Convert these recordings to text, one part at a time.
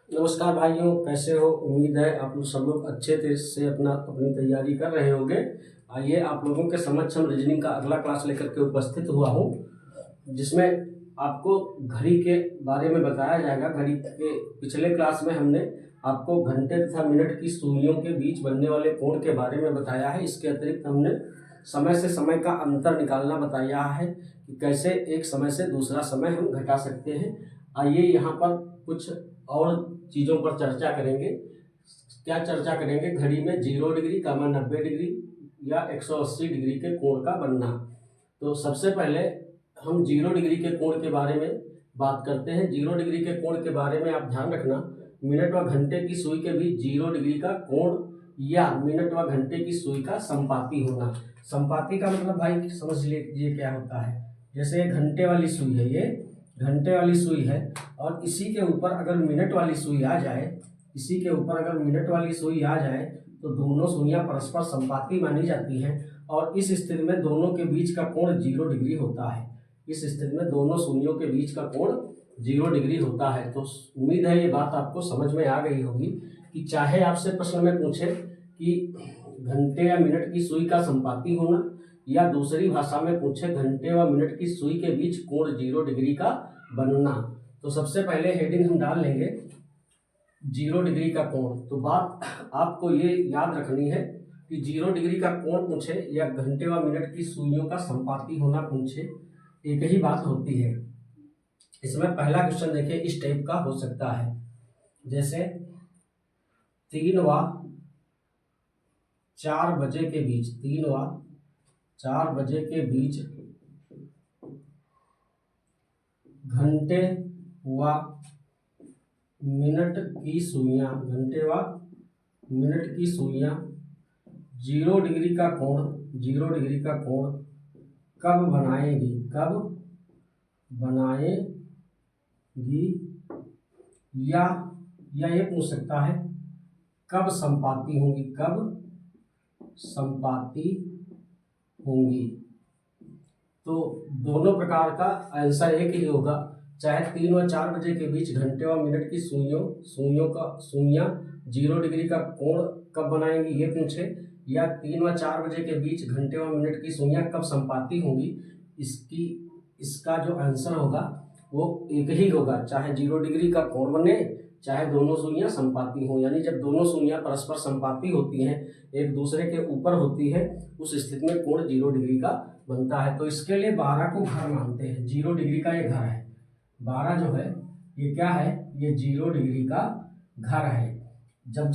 नमस्कार भाइयों, कैसे हो? उम्मीद है आप लोग सब लोग अच्छे तरह से अपनी तैयारी कर रहे होंगे। आइए आप लोगों के समक्ष हम रीजनिंग का अगला क्लास लेकर के उपस्थित हुआ हूँ, जिसमें आपको घड़ी के बारे में बताया जाएगा। घड़ी के पिछले क्लास में हमने आपको घंटे तथा मिनट की सुइयों के बीच बनने वाले कोण के बारे में बताया है। इसके अतिरिक्त हमने समय से समय का अंतर निकालना बताया है कि कैसे एक समय से दूसरा समय हम घटा सकते हैं। आइए यहाँ पर कुछ और चीज़ों पर चर्चा करेंगे। क्या चर्चा करेंगे? घड़ी में 0 डिग्री, 90 डिग्री या 180 डिग्री के कोण का बनना। तो सबसे पहले हम 0 डिग्री के कोण के बारे में बात करते हैं। 0 डिग्री के कोण के बारे में आप ध्यान रखना, मिनट व घंटे की सुई के बीच 0 डिग्री का कोण या मिनट व घंटे की सुई का संपाती होना। संपाती का मतलब भाई समझ लीजिए क्या होता है। जैसे घंटे वाली सुई है, ये घंटे वाली सुई है और इसी के ऊपर अगर मिनट वाली सुई आ जाए, इसी के ऊपर अगर मिनट वाली सुई आ जाए तो दोनों सुइयां परस्पर संपाती मानी जाती हैं और इस स्थिति में दोनों के बीच का कोण 0 डिग्री होता है। इस स्थिति में दोनों सुइयों के बीच का कोण 0 डिग्री होता है। तो उम्मीद है ये बात आपको समझ में आ गई होगी कि चाहे आपसे प्रश्न में पूछे कि घंटे या मिनट की सुई का संपाती होना, या दूसरी भाषा में पूछे घंटे व मिनट की सुई के बीच कोण 0 डिग्री का बनना, तो सबसे पहले हेडिंग हम डाल लेंगे 0 डिग्री का कोण। तो बात आपको ये याद रखनी है कि 0 डिग्री का कोण पूछे या घंटे व मिनट की सुइयों का संपाती होना पूछे, एक ही बात होती है। इसमें पहला क्वेश्चन देखिए इस टाइप का हो सकता है, जैसे 3 व 4 बजे के बीच, 3 व 4 बजे के बीच घंटे व मिनट की सुइयां, घंटे व मिनट की सुइयां 0 डिग्री का कोण, 0 डिग्री का कोण कब बनाएगी, कब बनाएगी, या ये पूछ सकता है कब संपाती होंगी, कब संपाती होंगी। तो दोनों प्रकार का आंसर एक ही होगा, चाहे 3 व 4 बजे के बीच घंटे व मिनट की सुइयां 0 डिग्री का कोण कब बनाएंगी ये पूछे, या 3 व 4 बजे के बीच घंटे व मिनट की सुइयां कब संपाती होंगी। इसका जो आंसर होगा वो एक ही होगा, चाहे 0 डिग्री का कोण बने चाहे दोनों सुइयां संपाती हों। यानी जब दोनों सुइयां परस्पर संपाती होती हैं, एक दूसरे के ऊपर होती है, उस स्थिति में कोण 0 डिग्री का बनता है। तो इसके लिए 12 को घर मानते हैं। 0 डिग्री का ये घर है, 12 जो है ये क्या है, ये 0 डिग्री का घर है। जब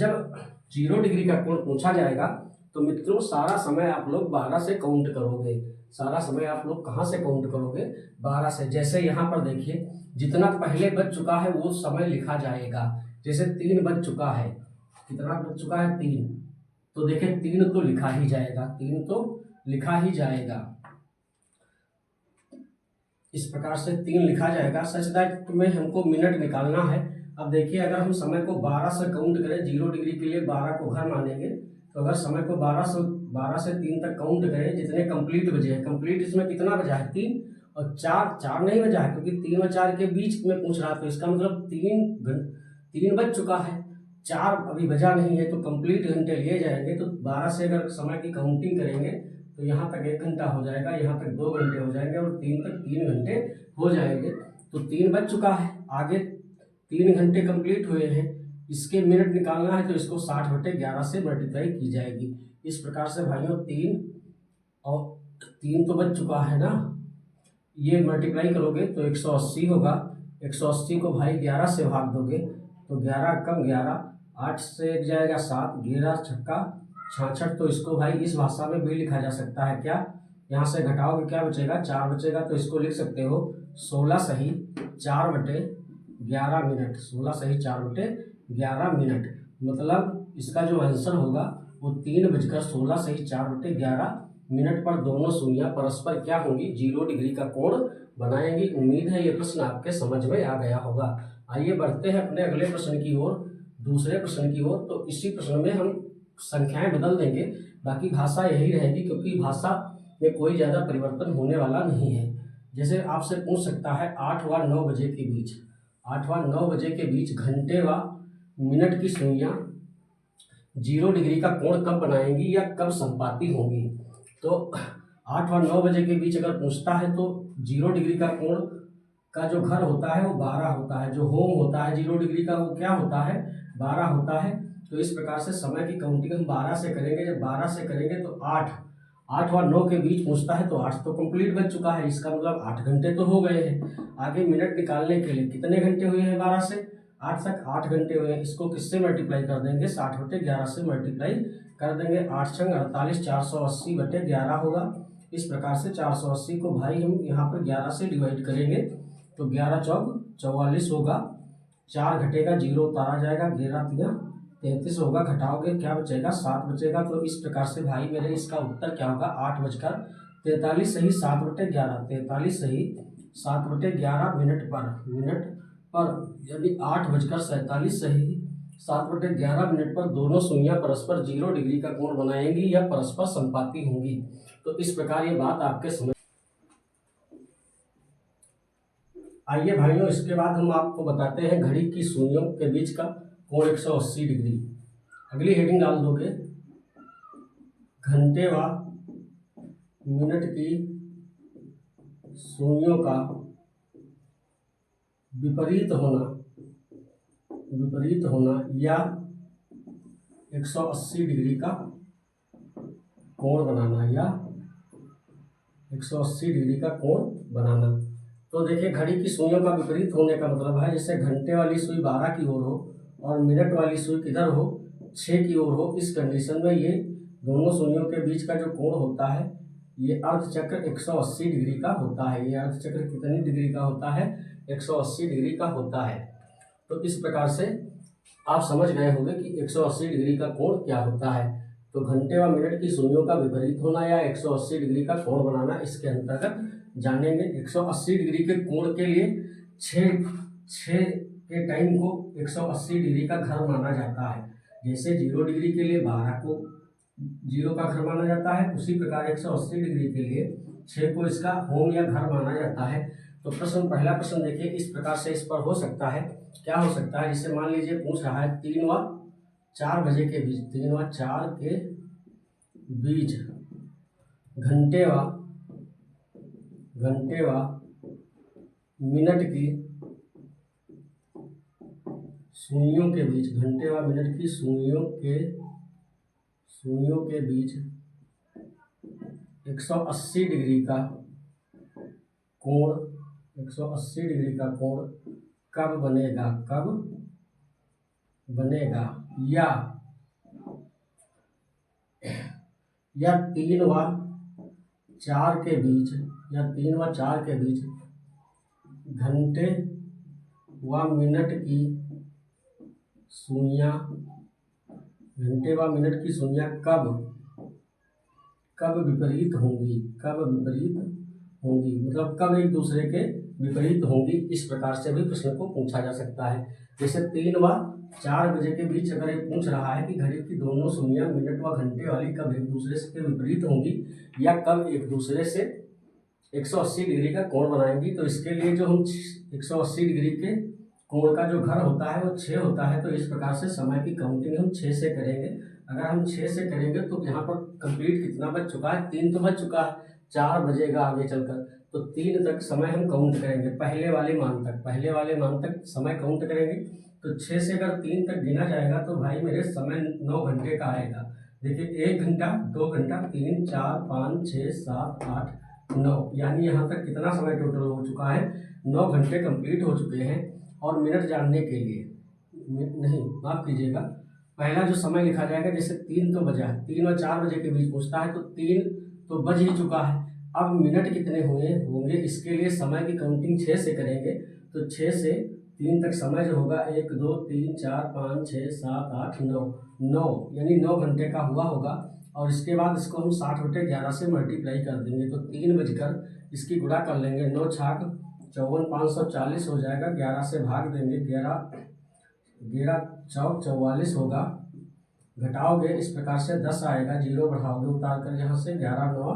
0 डिग्री का कोण पूछा जाएगा तो मित्रों सारा समय आप लोग 12 से काउंट करोगे। सारा समय आप लोग कहाँ से काउंट करोगे? 12 से। जैसे यहाँ पर देखिए जितना पहले बज चुका है वो समय लिखा जाएगा। जैसे 3 बज चुका है, कितना बज चुका है? 3। तो देखिए 3 तो लिखा ही जाएगा, 3 तो लिखा ही जाएगा। इस प्रकार से 3 लिखा जाएगा। सच दैट में हमको मिनट निकालना है। अब देखिए अगर हम समय को 12 से काउंट करें, 0 डिग्री के लिए 12 को घर मानेंगे, तो अगर समय को 12 से 3 तक काउंट करें, जितने कंप्लीट बजे हैं, कंप्लीट इसमें कितना बजा है? 3, और 4 नहीं बजा है क्योंकि 3 और 4 के बीच में पूछ रहा, तो इसका मतलब 3 बज चुका है, 4 अभी बजा नहीं है, तो कंप्लीट घंटे लिए जाएंगे। तो 12 से अगर समय की काउंटिंग करेंगे तो यहाँ तक 1 घंटा हो जाएगा, यहाँ तक 2 घंटे हो जाएंगे और 3 तक 3 घंटे हो जाएंगे। तो 3 बज चुका है, आगे 3 घंटे कंप्लीट हुए हैं, इसके मिनट निकालना है तो इसको 60/11 से मल्टीप्लाई की जाएगी। इस प्रकार से भाइयों 3 तो बज चुका है ना, ये मल्टीप्लाई करोगे तो 180 होगा। 180 को भाई 11 से भाग दोगे तो 11 कम 11, 8 से 1 जाएगा 7, 11 छक्का 66। तो इसको भाई इस भाषा में भी लिखा जा सकता है। क्या? यहाँ से घटाओगे क्या बचेगा? 4 बचेगा। तो इसको लिख सकते हो 16 सही 4/11 मिनट, 16 सही 4/11 मिनट। मतलब इसका जो आंसर होगा वो 3:16 सही 4/11 मिनट पर दोनों सुइयां परस्पर क्या होंगी? 0 डिग्री का कोण बनाएंगी। उम्मीद है ये प्रश्न आपके समझ में आ गया होगा। आइए बढ़ते हैं अपने अगले प्रश्न की ओर, दूसरे प्रश्न की ओर। तो इसी प्रश्न में हम संख्याएं बदल देंगे, बाकी भाषा यही रहेगी क्योंकि भाषा में कोई ज़्यादा परिवर्तन होने वाला नहीं है। जैसे आपसे पूछ सकता है 8 व 9 बजे के बीच, 8 व 9 बजे के बीच घंटे व मिनट की सुइयां 0 डिग्री का कोण कब बनाएंगी या कब संपाती होंगी। तो 8 और 9 बजे के बीच अगर पूछता है तो 0 डिग्री का कोण का जो घर होता है वो 12 होता है, जो होम होता है 0 डिग्री का वो क्या होता है, 12 होता है। तो इस प्रकार से समय की काउंटिंग हम 12 से करेंगे। जब 12 से करेंगे तो 8 और 9 के बीच पूछता है तो 8 तो कंप्लीट बच चुका है, इसका मतलब 8 घंटे तो हो गए हैं। आगे मिनट निकालने के लिए कितने घंटे हुए हैं, 12 से 8 तक 8 घंटे हुए हैं। इसको किससे मल्टीप्लाई कर देंगे, 60/11 से मल्टीप्लाई कर देंगे। 8 छंग 48, 480/11 होगा। इस प्रकार से 480 को भाई हम यहाँ पर 11 से डिवाइड करेंगे तो 11 चौक 44 होगा। 4 घटेगा, 0 उतारा जाएगा, 11 तिया 33 होगा, घटाओगे क्या बचेगा, 7 बचेगा। तो इस प्रकार से भाई मेरे इसका उत्तर क्या होगा, 8:43 सही 7/11, 43 सही 7/11 मिनट पर यानी 8:47 सही 7/11 मिनट पर दोनों सुइयां परस्पर 0 डिग्री का कोण बनाएंगी या परस्पर संपाती होंगी। तो इस प्रकार ये बात आपके समझ। आइए भाइयों, इसके बाद हम आपको बताते हैं घड़ी की सुइयों के बीच का कोण 180 डिग्री। अगली हेडिंग डाल दोगे, घंटे व मिनट की सुइयों का विपरीत होना या 180 डिग्री का कोण बनाना या 180 डिग्री का कोण बनाना। तो देखिए, घड़ी की सुइयों का विपरीत होने का मतलब है जैसे घंटे वाली सुई 12 की ओर हो और मिनट वाली सुई किधर हो, 6 की ओर हो। इस कंडीशन में ये दोनों सुइयों के बीच का जो कोण होता है ये अर्धचक्र 180 डिग्री का होता है। ये अर्धचक्र कितनी डिग्री का होता है, 180 डिग्री का होता है। तो इस प्रकार से आप समझ गए होंगे कि 180 डिग्री का कोण क्या होता है। तो घंटे व मिनट की सुइयों का विपरीत होना या 180 डिग्री का कोण बनाना, इसके अंतर्गत जानेंगे। 180 डिग्री के कोण के लिए 6 के टाइम को 180 डिग्री का घर माना जाता है। जैसे 0 डिग्री के लिए 12 को 0 का घर माना जाता है, उसी प्रकार 180 डिग्री के लिए 6 को इसका होम या घर माना जाता है। तो पहला प्रश्न देखिए, इस प्रकार से इस पर हो सकता है, क्या हो सकता है, जिसे मान लीजिए पूछ रहा है 3 व 4 बजे के बीच, 3 व 4 के बीच घंटे व मिनट की सुइयों के बीच, घंटे व मिनट की सुइयों के बीच 180 डिग्री का कोण, 180 डिग्री का कोण कब बनेगा या 3 व 4 के बीच घंटे व मिनट की सुइयां कब विपरीत होंगी, मतलब कब एक दूसरे के विपरीत होंगी। इस प्रकार से भी प्रश्न को पूछा जा सकता है। जैसे 3 व 4 बजे के बीच अगर ये पूछ रहा है कि घड़ी की दोनों सुइयां मिनट व घंटे वाली कब एक दूसरे से विपरीत होंगी या कब एक दूसरे से 180 डिग्री का कोण बनाएंगी, तो इसके लिए जो हम 180 डिग्री के कोण का जो घर होता है वो 6 होता है। तो इस प्रकार से समय की काउंटिंग हम 6 से करेंगे। अगर हम 6 से करेंगे तो यहाँ पर कंप्लीट कितना बच चुका है, 3 तो बच चुका है, 4 बजेगा आगे चलकर, तो 3 तक समय हम काउंट करेंगे। पहले वाले मान तक समय काउंट करेंगे। तो 6 से अगर 3 तक गिना जाएगा तो भाई मेरे समय 9 घंटे का आएगा। देखिए 1 घंटा, 2 घंटा, 3, 4, 5, 6, 7, 8, 9, यानी यहाँ तक कितना समय टोटल हो चुका है, 9 घंटे कंप्लीट हो चुके हैं। और मिनट जानने के लिए माफ़ कीजिएगा, पहला जो समय लिखा जाएगा, जैसे 3 तो बजा है, 3 और 4 बजे के बीच पूछता है तो 3 तो बज ही चुका है। अब मिनट कितने होंगे, इसके लिए समय की काउंटिंग 6 से करेंगे। तो 6 से 3 तक समय जो होगा 1, 2, 3, 4, 5, 6, 7, 8, 9 यानी 9 घंटे का हुआ होगा। और इसके बाद इसको हम 60/11 से मल्टीप्लाई कर देंगे। तो 3 बजकर इसकी गुणा कर लेंगे, 9 छाक 54, 540 हो जाएगा। 11 से भाग देंगे, 11 चौक 44 होगा, घटाओगे इस प्रकार से 10 आएगा, 0 बढ़ाओगे उतार कर यहाँ से, 11 9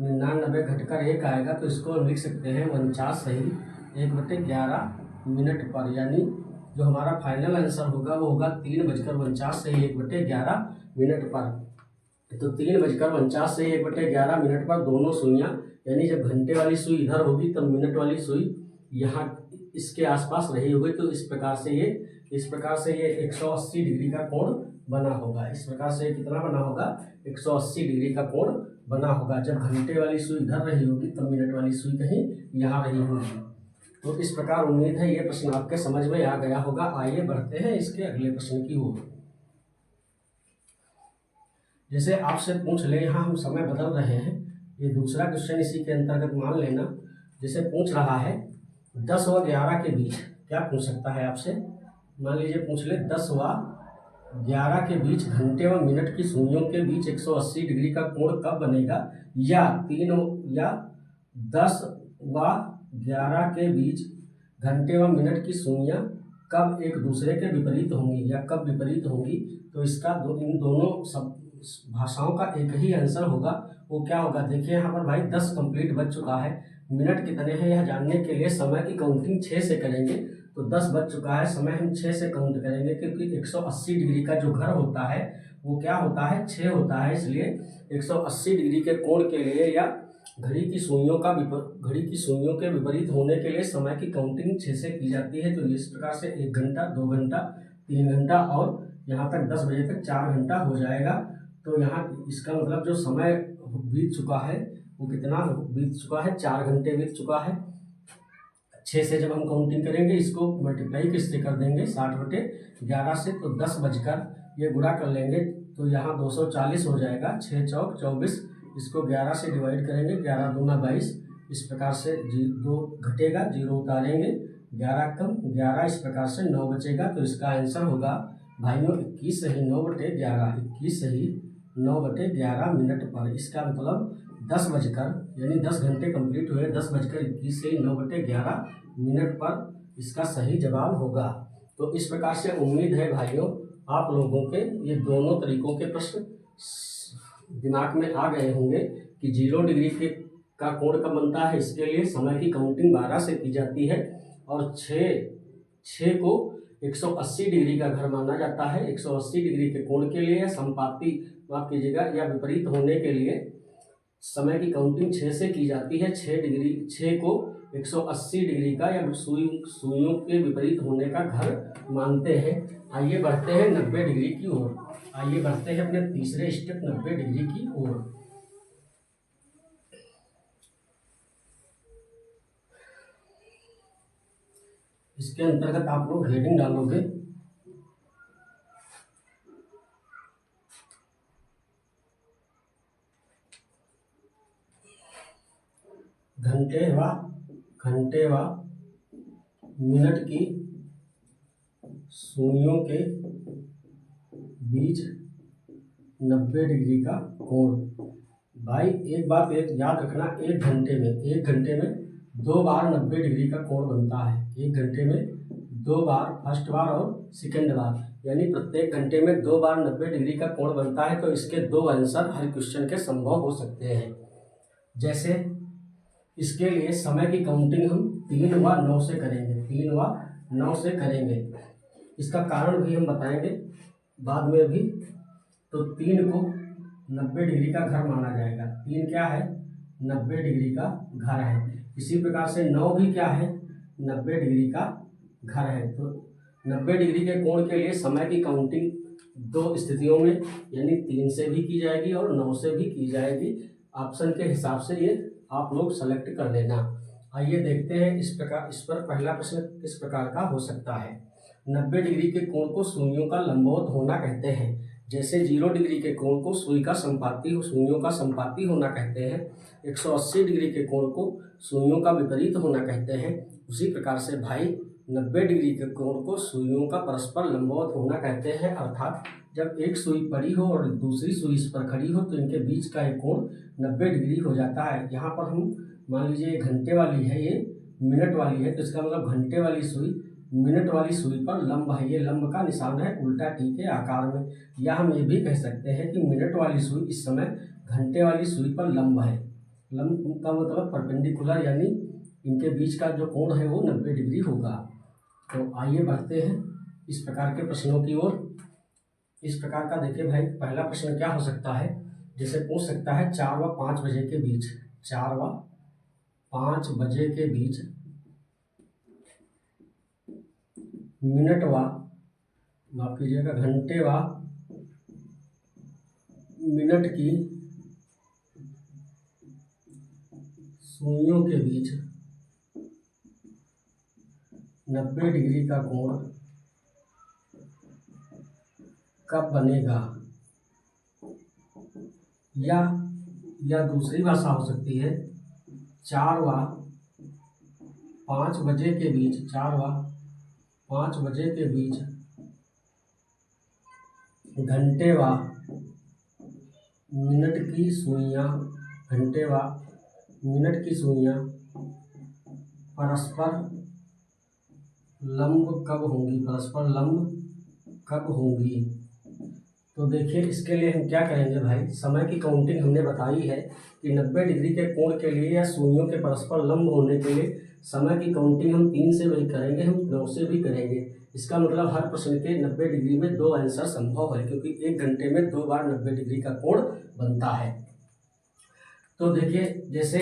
99 घटकर 1 आएगा। तो इसको हम लिख सकते हैं 49 सही 1/11 मिनट पर, यानी जो हमारा फाइनल आंसर होगा वो होगा 3:49 से 1/11 पर। तो 3:49 से 1/11 पर दोनों सुइयाँ, यानी जब घंटे वाली सुई इधर होगी तब मिनट वाली सुई यहाँ इसके आसपास रही होगी। तो इस प्रकार से ये 180 डिग्री का कोण बना होगा। इस प्रकार से कितना बना होगा? 180 डिग्री का कोण बना होगा। जब घंटे वाली सुई इधर रही होगी तब मिनट वाली सुई कहीं यहाँ रही होगी। तो इस प्रकार उम्मीद है ये प्रश्न आपके समझ में आ गया होगा। आइए बढ़ते हैं इसके अगले प्रश्न की ओर। जैसे आपसे पूछ ले, यहाँ हम समय बदल रहे हैं, ये दूसरा क्वेश्चन इसी के अंतर्गत मान लेना। जैसे पूछ रहा है 10 व 11 के बीच, क्या पूछ सकता है आपसे? मान लीजिए पूछ ले 10 व 11 के बीच घंटे व मिनट की सुइयों के बीच 180 डिग्री का कोण कब बनेगा, या 10 व 11 के बीच घंटे व मिनट की सुइयां कब एक दूसरे के विपरीत होंगी या कब विपरीत होंगी। तो इसका इन दोनों सब भाषाओं का एक ही आंसर होगा। वो क्या होगा? देखिए यहाँ पर भाई 10 कंप्लीट बज चुका है। मिनट कितने हैं यह जानने के लिए समय की काउंटिंग 6 से करेंगे। तो 10 बज चुका है, समय हम 6 से काउंट करेंगे, क्योंकि 180 डिग्री का जो घर होता है वो क्या होता है? 6 होता है। इसलिए 180 डिग्री के कोण के लिए या घड़ी की सुइयों के विपरीत होने के लिए समय की काउंटिंग 6 से की जाती है। तो इस प्रकार से 1 घंटा, 2 घंटा, 3 घंटा और यहाँ तक 10 बजे तक 4 घंटा हो जाएगा। तो यहाँ इसका मतलब जो समय बीत चुका है वो कितना बीत चुका है? 4 घंटे बीत चुका है। 6 से जब हम काउंटिंग करेंगे, इसको मल्टीप्लाई किससे कर देंगे? 60/11 से। तो 10 बजकर ये गुणा कर लेंगे तो यहाँ 240 हो जाएगा। 6 चौक 24, इसको 11 से डिवाइड करेंगे, 11 दूना 22। इस प्रकार से 2 घटेगा, 0 उतारेंगे, 11 कम 11, इस प्रकार से 9 बचेगा। तो इसका आंसर होगा भाइयों 21 सही 9/11, 21 सही 9/11 मिनट पर। इसका मतलब 10 बजकर, यानी 10 घंटे कंप्लीट हुए, 10:21 से 9/11 मिनट पर इसका सही जवाब होगा। तो इस प्रकार से उम्मीद है भाइयों आप लोगों के ये दोनों तरीकों के प्रश्न दिमाग में आ गए होंगे कि 0 डिग्री का कोण कब बनता है। इसके लिए समय की काउंटिंग 12 से की जाती है और 6 को 180 डिग्री का घर माना जाता है। 180 डिग्री के कोण के लिए संपाती माफ कीजिएगा या विपरीत होने के लिए समय की काउंटिंग 6 से की जाती है। 6 को 180 डिग्री का या सुइयों के विपरीत होने का घर मानते हैं। आइए बढ़ते हैं 90 डिग्री की ओर। आइए बढ़ते हैं अपने तीसरे स्टेप 90 डिग्री की ओर। इसके अंतर्गत आप लोग हेडिंग डालोगे घंटे व मिनट की सुइयों के बीच 90 डिग्री का कोण। भाई एक बात याद रखना, एक घंटे में 2 बार 90 डिग्री का कोण बनता है। एक घंटे में 2 बार, फर्स्ट बार और सेकेंड बार, यानी प्रत्येक घंटे में 2 बार 90 डिग्री का कोण बनता है। तो इसके 2 आंसर हर क्वेश्चन के संभव हो सकते हैं। जैसे इसके लिए समय की काउंटिंग हम 3 व 9 से करेंगे, 3 व 9 से करेंगे। इसका कारण भी हम बताएंगे बाद में भी। तो 3 को 90 डिग्री का घर माना जाएगा। 3 क्या है? 90 डिग्री का घर है। इसी प्रकार से 9 भी क्या है? 90 डिग्री का घर है। तो 90 डिग्री के कोण के लिए समय की काउंटिंग 2 स्थितियों में, यानी 3 से भी की जाएगी और 9 से भी की जाएगी। ऑप्शन के हिसाब से ये आप लोग सेलेक्ट कर लेना। आइए देखते हैं इस पर पहला प्रश्न किस प्रकार का हो सकता है। 90 डिग्री के कोण को सुइयों का लंबवत होना कहते हैं। जैसे 0 डिग्री के कोण को सुइयों का संपाती होना कहते हैं। 180 डिग्री के कोण को सुइयों का विपरीत होना कहते हैं। उसी प्रकार से भाई 90 डिग्री के कोण को सुइयों का परस्पर लंबवत होना कहते हैं। अर्थात जब एक सुई पड़ी हो और दूसरी सुई इस पर खड़ी हो तो इनके बीच का एक कोण 90 डिग्री हो जाता है। यहाँ पर हम मान लीजिए घंटे वाली है, ये मिनट वाली है, तो इसका मतलब घंटे वाली सुई मिनट वाली सुई पर लंब है। ये लंब का निशान है उल्टा टी के आकार में। या हम ये भी कह सकते हैं कि मिनट वाली सुई इस समय घंटे वाली सुई पर लंब है। लंब का मतलब परपेंडिकुलर, यानी इनके बीच का जो कोण है वो 90 डिग्री होगा। तो आइए बढ़ते हैं इस प्रकार के प्रश्नों की ओर। इस प्रकार का देखिए भाई, पहला प्रश्न क्या हो सकता है, जैसे पूछ सकता है 4 व 5 बजे के बीच, 4 व 5 बजे के बीच मिनट व, माफ कीजिएगा, घंटे व मिनट की सुइयों के बीच 90 डिग्री का कोण कब बनेगा। या दूसरी भाषा हो सकती है, 4 व 5 बजे के बीच, 4 व 5 बजे के बीच घंटे व मिनट की सुइयां, घंटे व मिनट की सुइयां परस्पर लंब कब होंगी, परस्पर लंब कब होंगी। तो देखिए इसके लिए हम क्या करेंगे भाई, समय की काउंटिंग हमने बताई है कि 90 डिग्री के कोण के लिए या सुइयों के परस्पर लंब होने के लिए समय की काउंटिंग हम 3 से भी करेंगे, हम 9 से भी करेंगे। इसका मतलब हर प्रश्न के 90 डिग्री में 2 आंसर संभव है, क्योंकि 1 घंटे में 2 बार 90 डिग्री का कोण बनता है। तो देखिए जैसे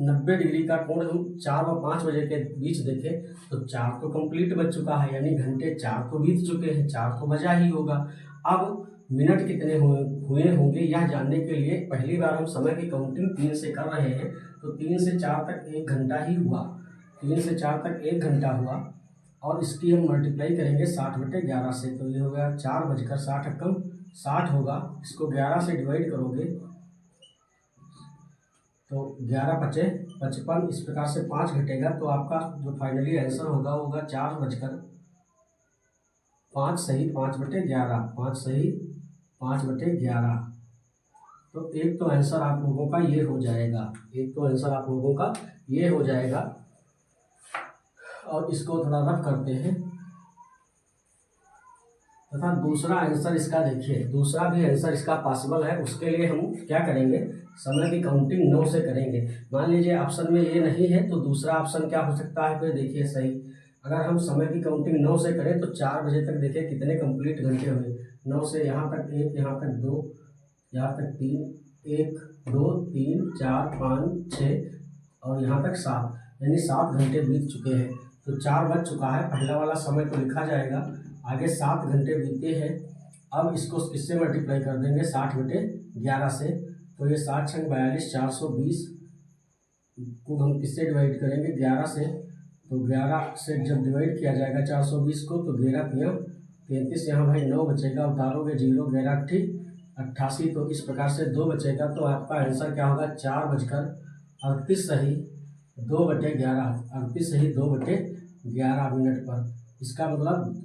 90 डिग्री का कोण हम 4 व 5 बजे के बीच देखें तो 4 तो कंप्लीट बज चुका है, यानी घंटे 4 तो बीत चुके हैं, 4 तो बजा ही होगा। अब मिनट कितने हुए होंगे यह जानने के लिए पहली बार हम समय की काउंटिंग 3 से कर रहे हैं, तो 3 से 4 तक 1 घंटा ही हुआ, 3 से 4 तक 1 घंटा हुआ, और इसकी हम मल्टीप्लाई करेंगे 60/11 से, तो ये हो गया 4 बजकर 60 60 होगा। इसको 11 से डिवाइड करोगे तो 11 पचे 55, इस प्रकार से 5 घटेगा, तो आपका जो फाइनली आंसर होगा वो होगा 4 बजकर 5 सही 5/11, 5 सही 5/11। तो एक तो आंसर आप लोगों का ये हो जाएगा, एक तो आंसर आप लोगों का ये हो जाएगा। और इसको थोड़ा रफ करते हैं तथा दूसरा आंसर इसका देखिए, दूसरा भी आंसर इसका पॉसिबल है। उसके लिए हम क्या करेंगे, समय की काउंटिंग 9 से करेंगे। मान लीजिए ऑप्शन में ये नहीं है तो दूसरा ऑप्शन क्या हो सकता है, फिर देखिए सही, अगर हम समय की काउंटिंग 9 से करें तो 4 बजे तक देखिए कितने कंप्लीट घंटे हुए, 9 से यहाँ तक 1, यहाँ तक 2, यहाँ तक 3, 1 2 3 4 5 6 और यहाँ तक 7, यानी 7 घंटे बीत चुके हैं। तो 4 बज चुका है, पहला वाला समय तो लिखा जाएगा, आगे 7 घंटे बीते हैं। अब इसको किससे मल्टीप्लाई कर देंगे, 60/11 से, तो ये 7 छंग 42, 420 को हम किससे डिवाइड करेंगे, 11 से, तो 11 से जब डिवाइड किया जाएगा 420 को तो 11 33, यहाँ भाई 9 बचेगा, उतारोगे 0, 11 88, तो इस प्रकार से 2 बचेगा। तो आपका आंसर क्या होगा, 4 बजकर 38 सही 2/11, 38 सही 2/11 मिनट पर। इसका मतलब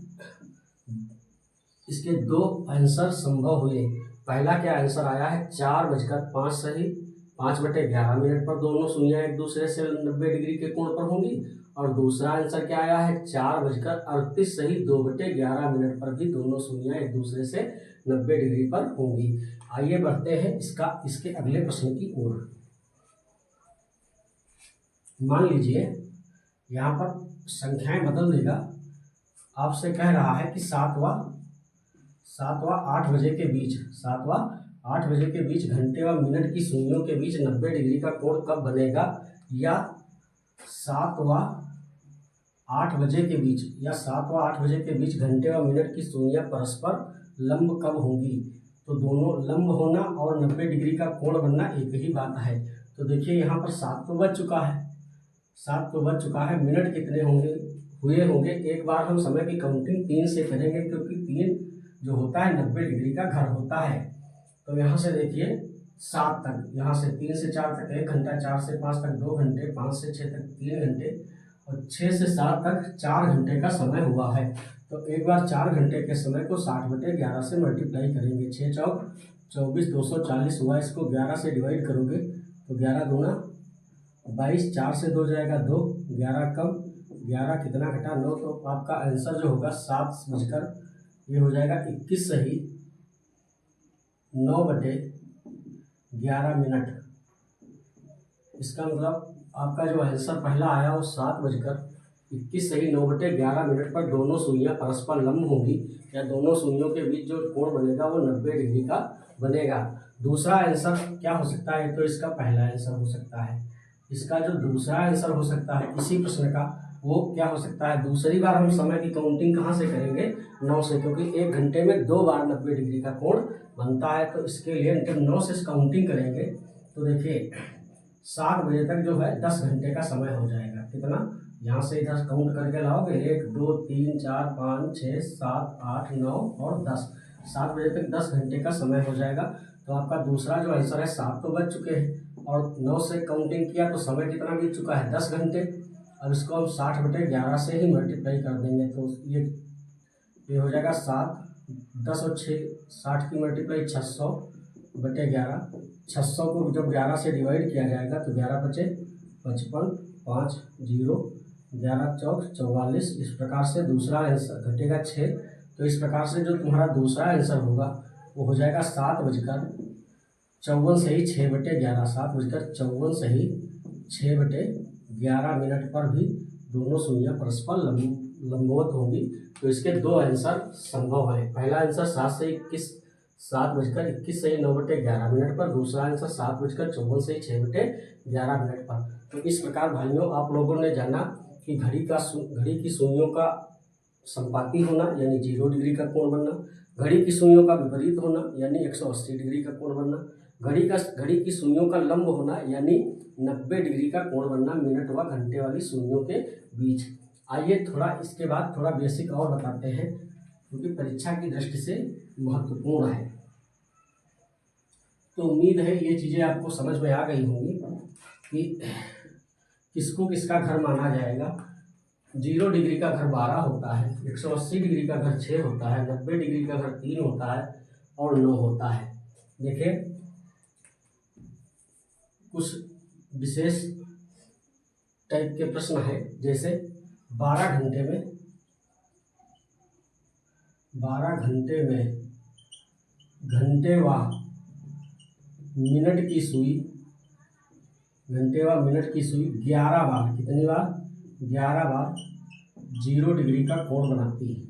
इसके 2 आंसर संभव हुए। पहला क्या आंसर आया है, 4 बजकर 5 सही 5/11 मिनट पर दोनों सुइयां एक दूसरे से 90 डिग्री के कोण पर होंगी, और दूसरा आंसर क्या आया है, 4 बजकर 38 सही 2/11 मिनट पर भी दोनों सुइयां एक दूसरे से 90 डिग्री पर होंगी। आइए बढ़ते हैं इसके अगले प्रश्न की ओर। मान लीजिए यहाँ पर संख्याएं बदल देगा, आपसे कह रहा है कि 7 व 8 बजे के बीच, 7 व 8 बजे के बीच घंटे व मिनट की सुइयों के बीच 90 डिग्री का कोण कब बनेगा, या 7 व 8 बजे के बीच, या 7 व 8 बजे के बीच घंटे व मिनट की सुइयां परस्पर लंब कब होंगी। तो दोनों लंब होना और 90 डिग्री का कोण बनना एक ही बात है। तो देखिए यहाँ पर 7 तो बज चुका है, 7 तो बज चुका है, मिनट कितने हुए होंगे। एक बार हम समय की काउंटिंग 3 से करेंगे, क्योंकि 3 जो होता है 90 डिग्री का घर होता है। तो यहाँ से देखिए 7 तक, यहाँ से 3 से 4 तक 1 घंटा, 4 से 5 तक 2 घंटे, 5 से 6 तक 3 घंटे, और 6 से 7 तक 4 घंटे का समय हुआ है। तो एक बार 4 घंटे के समय को 60/11 से मल्टीप्लाई करेंगे, 6 चौक 24, 240 हुआ, इसको 11 से डिवाइड करोगे तो 11 दूना 22, 4 से 2 जाएगा 2, 11 कम 11 कितना घटा 9, तो आपका आंसर जो होगा 7 बजकर ये हो जाएगा 21 सही 9/11 मिनट। इसका मतलब आपका जो आंसर पहला आया वो 7 बजकर 21 सही 9/11 पर दोनों सुइयां परस्पर लंब होंगी या दोनों सुइयों के बीच जो कोण बनेगा वो 90 डिग्री का बनेगा। दूसरा आंसर क्या हो सकता है, तो इसका पहला आंसर हो सकता है। इसका जो दूसरा आंसर हो सकता है इसी प्रश्न का वो क्या हो सकता है, दूसरी बार हम समय की काउंटिंग कहाँ से करेंगे, 9 से, क्योंकि 1 घंटे में 2 बार 90 डिग्री का कोण बनता है। तो इसके लिए जब 9 से काउंटिंग करेंगे तो देखिए 7 बजे तक जो है 10 घंटे का समय हो जाएगा। कितना, यहाँ से इधर काउंट करके लाओगे 1 2 3 4 5 6 7 8 9 और 10, 7 बजे तक 10 घंटे का समय हो जाएगा। तो आपका दूसरा जो आंसर है 7 तो बज चुके हैं और 9 से काउंटिंग किया तो समय कितना बीत चुका है, 10 घंटे। अब इसको हम 60/11 से ही मल्टीप्लाई कर देंगे तो ये हो जाएगा 7, 10 और 6, 60 की मल्टीप्लाई 600/11। 600 को जब 11 से डिवाइड किया जाएगा तो 11 बचे 55, 5 0, 11 चौक 44। इस प्रकार से दूसरा आंसर घटेगा 6। तो इस प्रकार से जो तुम्हारा दूसरा आंसर होगा वो हो जाएगा 7:54 सही 6/11, 7:54 सही 6/11 पर भी दोनों सुइयां परस्पर लंबवत होंगी। तो इसके दो आंसर संभव है। पहला आंसर 7:21 सही 9/11 पर, दूसरा आंसर 7:54 सही 6/11 पर। तो इस प्रकार भाइयों आप लोगों ने जाना कि घड़ी की सुइयों का संपाती होना यानी 0 डिग्री का कोण बनना, घड़ी की सुइयों का विपरीत होना यानी 180 डिग्री का कोण बनना, घड़ी की सुइयों का लंब होना यानी 90 डिग्री का कोण बनना मिनट व घंटे वाली सुइयों के बीच। आइए थोड़ा इसके बाद थोड़ा बेसिक और बताते हैं क्योंकि परीक्षा की दृष्टि से महत्वपूर्ण है। तो उम्मीद है ये चीज़ें आपको समझ में आ गई होंगी कि किसको किसका घर माना जाएगा। 0 डिग्री का घर 12 होता है, 180 डिग्री का घर 6 होता है, 90 डिग्री का घर 3 होता है और 9 होता है। देखिए कुछ विशेष टाइप के प्रश्न है, जैसे 12 घंटे में घंटे व मिनट की सुई 11 बार, कितनी बार, 11 बार 0 डिग्री का कोण बनाती है,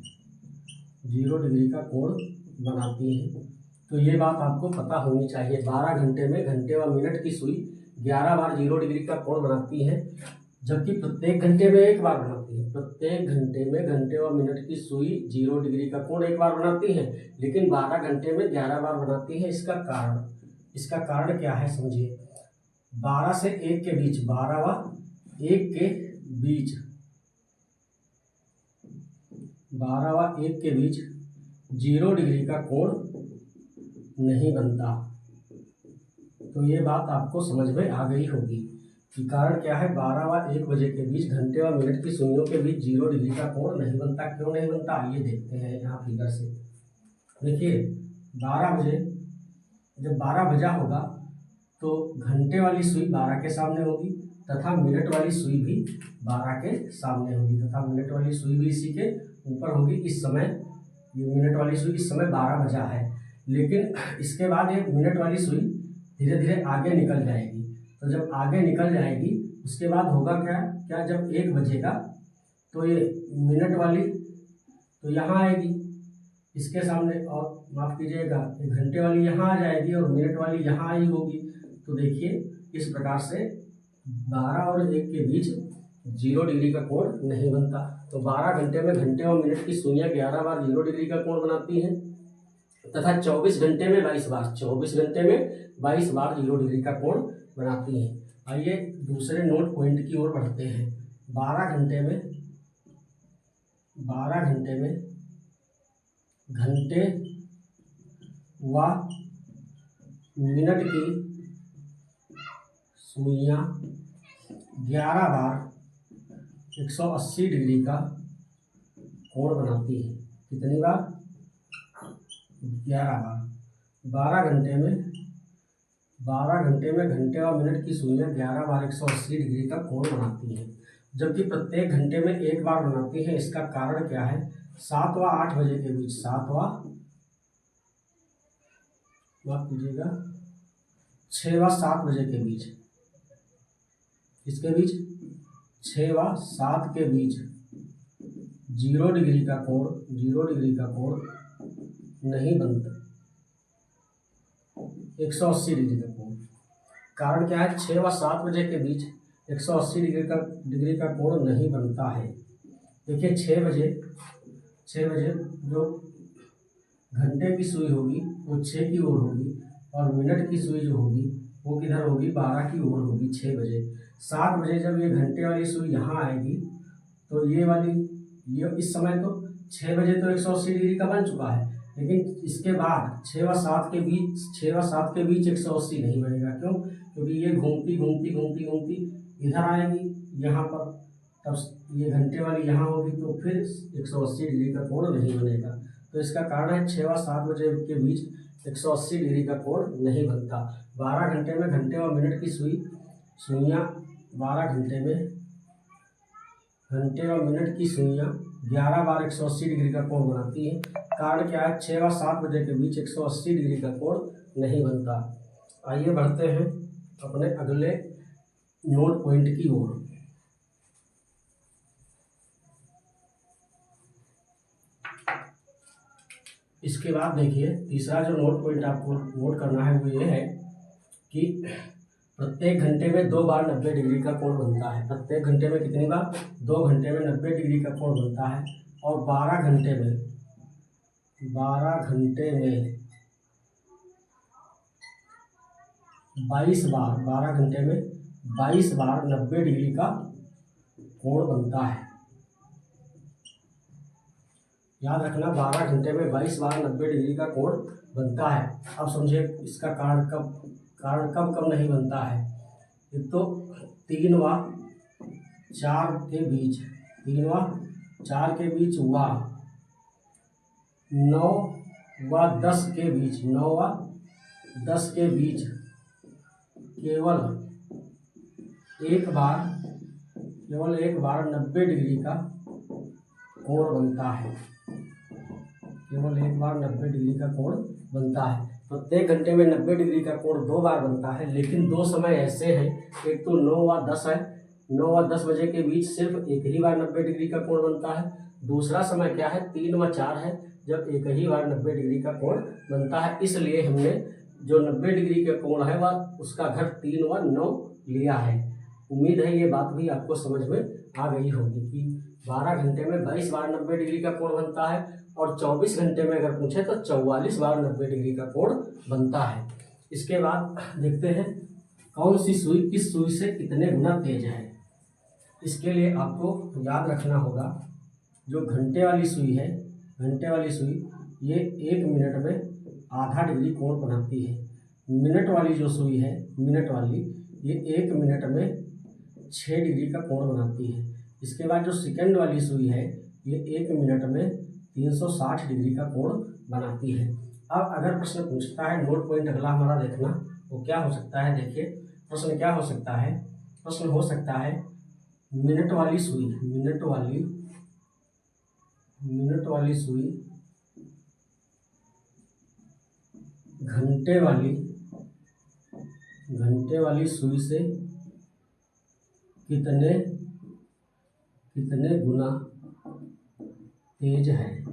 0 डिग्री का कोण बनाती है। तो ये बात आपको पता होनी चाहिए। 12 घंटे में घंटे व मिनट की सुई 11 बार 0 डिग्री का कोण बनाती है, जबकि प्रत्येक घंटे में एक बार बनाती है। प्रत्येक घंटे में घंटे व मिनट की सुई 0 डिग्री का कोण एक बार बनाती है, लेकिन 12 घंटे में 11 बार बनाती है। इसका कारण क्या है समझिए। 12 से 1 के बीच, 12 व 1 के बीच, 12 व 1 के बीच 0 डिग्री का कोण नहीं बनता। तो ये बात आपको समझ में आ गई होगी कि कारण क्या है। 12 व 1 बजे के बीच घंटे व मिनट की सुइयों के बीच 0 डिग्री का कोण नहीं बनता। क्यों नहीं बनता आइए देखते हैं यहाँ फिगर से। देखिए 12 बजे, जब 12 बजा होगा तो घंटे वाली सुई 12 के सामने होगी तथा मिनट वाली सुई भी 12 के सामने होगी तथा मिनट वाली सुई भी इसी के ऊपर होगी। इस समय ये मिनट वाली सुई इस समय 12 बजा है, लेकिन इसके बाद ये मिनट वाली सुई धीरे धीरे आगे निकल जाएगी। तो जब आगे निकल जाएगी उसके बाद होगा क्या जब 1 बजेगा तो ये मिनट वाली तो यहाँ आएगी इसके सामने, और माफ़ कीजिएगा घंटे वाली यहाँ आ जाएगी और मिनट वाली यहाँ आई होगी। तो देखिए इस प्रकार से 12 और 1 के बीच 0 डिग्री का कोण नहीं बनता। तो 12 घंटे में घंटे और मिनट की सुइयां 11 बार 0 डिग्री का कोण बनाती हैं तथा 24 घंटे में 22 बार 0 डिग्री का कोण बनाती हैं। आइए दूसरे नोट पॉइंट की ओर बढ़ते हैं। 12 घंटे में घंटे व मिनट की सुइयां 11 बार 180 डिग्री का कोण बनाती है। कितनी बार, 11 बार। 12 घंटे में घंटे और मिनट की सुइयां 11 बार 180 डिग्री का कोण बनाती हैं, जबकि प्रत्येक घंटे में एक बार बनाती है। इसका कारण क्या है। 7 व 8 बजे के बीच, 6 व 7 बजे के बीच, इसके बीच 6 व 7 के बीच 0 डिग्री का कोण नहीं बनता, 180 डिग्री का कोण। कारण क्या है, 6 व 7 बजे के बीच 180 डिग्री का कोण नहीं बनता है। देखिए 6 बजे जो घंटे की सुई होगी वो 6 की ओर होगी, और मिनट की सुई जो होगी वो किधर होगी, 12 की ओर होगी 6 बजे। 7 बजे जब ये घंटे वाली सुई यहाँ आएगी तो ये इस समय तो 6 बजे तो 180 डिग्री का बन चुका है, लेकिन इसके बाद 6 व 7 के बीच 180 नहीं बनेगा। क्यों? क्योंकि ये घूमती इधर आएगी यहाँ पर, तब ये घंटे वाली यहाँ होगी तो फिर 180 डिग्री का कोण नहीं बनेगा। तो इसका कारण है 6 व 7 बजे के बीच 180 डिग्री का कोण नहीं बनता। 12 घंटे में घंटे और मिनट की सुइयाँ 12 घंटे में घंटे और मिनट की सुइयाँ 11 बार 180 डिग्री का कोण बनाती हैं। कारण क्या है, 6 व 7 बजे के बीच 180 डिग्री का कोण नहीं बनता। आइए बढ़ते हैं अपने अगले नोट पॉइंट की ओर। इसके बाद देखिए तीसरा जो नोट पॉइंट आपको नोट करना है वो ये है कि प्रत्येक घंटे में 2 बार 90 डिग्री का कोण बनता है। प्रत्येक घंटे में कितनी बार? 2 घंटे में 90 डिग्री का कोण बनता है। और 12 घंटे में 22 बार 12 घंटे में 22 बार 90 डिग्री का कोण बनता है। याद रखना, 12 घंटे में 22 बार 90 डिग्री का कोण बनता है। अब समझिए इसका कारण कब नहीं बनता है। एक तो 3 व 4 के बीच, 3 व 4 के बीच व 9 व 10 के बीच, 9 व 10 के बीच केवल एक बार 90 डिग्री का कोण बनता है। केवल एक बार 90 डिग्री का कोण बनता है। प्रत्येक घंटे में 90 डिग्री का कोण 2 बार बनता है, लेकिन 2 समय ऐसे हैं, एक तो 9 व 10 है, 9 व 10 बजे के बीच सिर्फ एक ही बार 90 डिग्री का कोण बनता है। दूसरा समय क्या है, 3 व 4 है, जब एक ही बार 90 डिग्री का कोण बनता है। इसलिए हमने जो 90 डिग्री का कोण है वह उसका घट 3 व 9 लिया है। उम्मीद है ये बात भी आपको समझ में आ गई होगी कि 12 घंटे में 22 बार 90 डिग्री का कोण बनता है, और 24 घंटे में अगर पूछे तो 44 बार 90 डिग्री का कोण बनता है। इसके बाद देखते हैं कौन सी सुई किस सुई से कितने गुना तेज है। इसके लिए आपको याद रखना होगा, जो घंटे वाली सुई है, घंटे वाली सुई ये 1 मिनट में आधा डिग्री कोण बनाती है। मिनट वाली जो सुई है, मिनट वाली, ये 1 मिनट में 6 डिग्री का कोण बनाती है। इसके बाद जो सेकंड वाली सुई है, ये 1 मिनट में 360 डिग्री का कोण बनाती है। अब अगर प्रश्न पूछता है, नोट पॉइंट अगला हमारा देखना, वो क्या हो सकता है। देखिए प्रश्न क्या हो सकता है, प्रश्न हो सकता है मिनट वाली सुई घंटे वाली सुई से कितने गुना तेज है।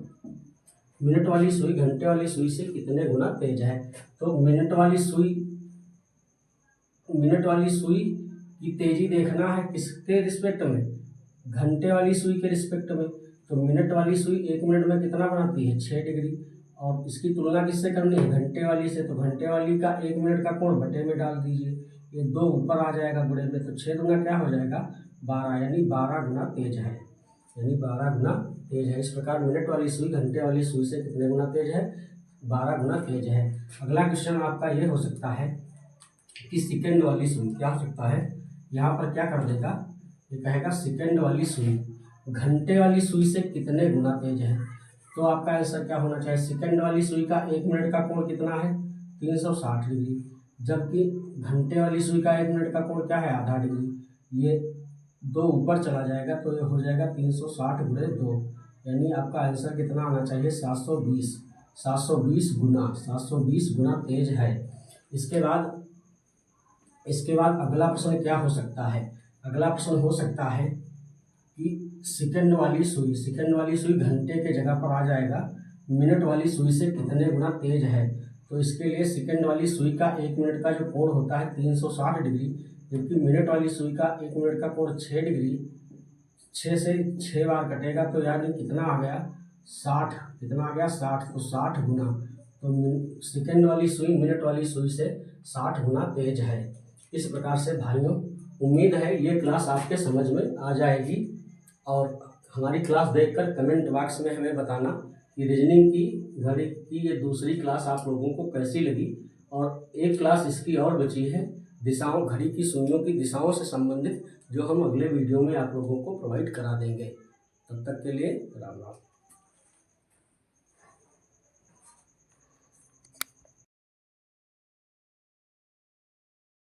मिनट वाली सुई घंटे वाली सुई से कितने गुना तेज है। तो मिनट वाली सुई की तेजी देखना है किसके रिस्पेक्ट में, घंटे वाली सुई के रिस्पेक्ट में। तो मिनट वाली सुई 1 मिनट में कितना बनाती है, 6 डिग्री, और इसकी तुलना किससे करनी है, घंटे वाली से। तो घंटे वाली का 1 मिनट का कोण बटे में डाल दीजिए, ये 2 ऊपर आ जाएगा गुणे में, तो 6 गुना क्या हो जाएगा, 12, यानी 12 गुना तेज है, इस प्रकार मिनट वाली सुई घंटे वाली सुई से कितने गुना तेज है, 12 गुना तेज है। अगला क्वेश्चन आपका ये हो सकता है कि सेकंड वाली सुई क्या हो सकता है, यहाँ पर क्या कर देगा, ये कहेगा सेकंड वाली सुई घंटे वाली सुई से कितने गुना तेज है। तो आपका आंसर क्या होना चाहिए, सेकंड वाली सुई का 1 मिनट का कोण कितना है, 360 डिग्री, जबकि घंटे वाली सुई का 1 मिनट का कोण क्या है, आधा डिग्री। ये 2 ऊपर चला जाएगा तो ये हो जाएगा 360 गुणे 2, यानी आपका आंसर कितना आना चाहिए, 720 गुना तेज है। इसके बाद अगला प्रश्न क्या हो सकता है, अगला प्रश्न हो सकता है कि सेकंड वाली सुई घंटे के जगह पर आ जाएगा। मिनट वाली सुई से कितने गुना तेज है, तो इसके लिए सेकंड वाली सुई का 1 मिनट का जो कोण होता है 360 डिग्री, जबकि मिनट वाली सुई का 1 मिनट का कोण 6 डिग्री। 6 से 6 बार कटेगा तो यानी कितना आ गया 60। कितना आ गया 60, तो 60 गुना। तो सेकंड वाली सुई मिनट वाली सुई से 60 गुना तेज है। इस प्रकार से भाइयों, उम्मीद है ये क्लास आपके समझ में आ जाएगी, और हमारी क्लास देखकर कमेंट बॉक्स में हमें बताना कि रीजनिंग की घड़ी की ये दूसरी क्लास आप लोगों को कैसी लगी। और एक क्लास इसकी और बची है, दिशाओं, घड़ी की सुइयों की दिशाओं से संबंधित, जो हम अगले वीडियो में आप लोगों को प्रोवाइड करा देंगे। तब तक के लिए राम राम।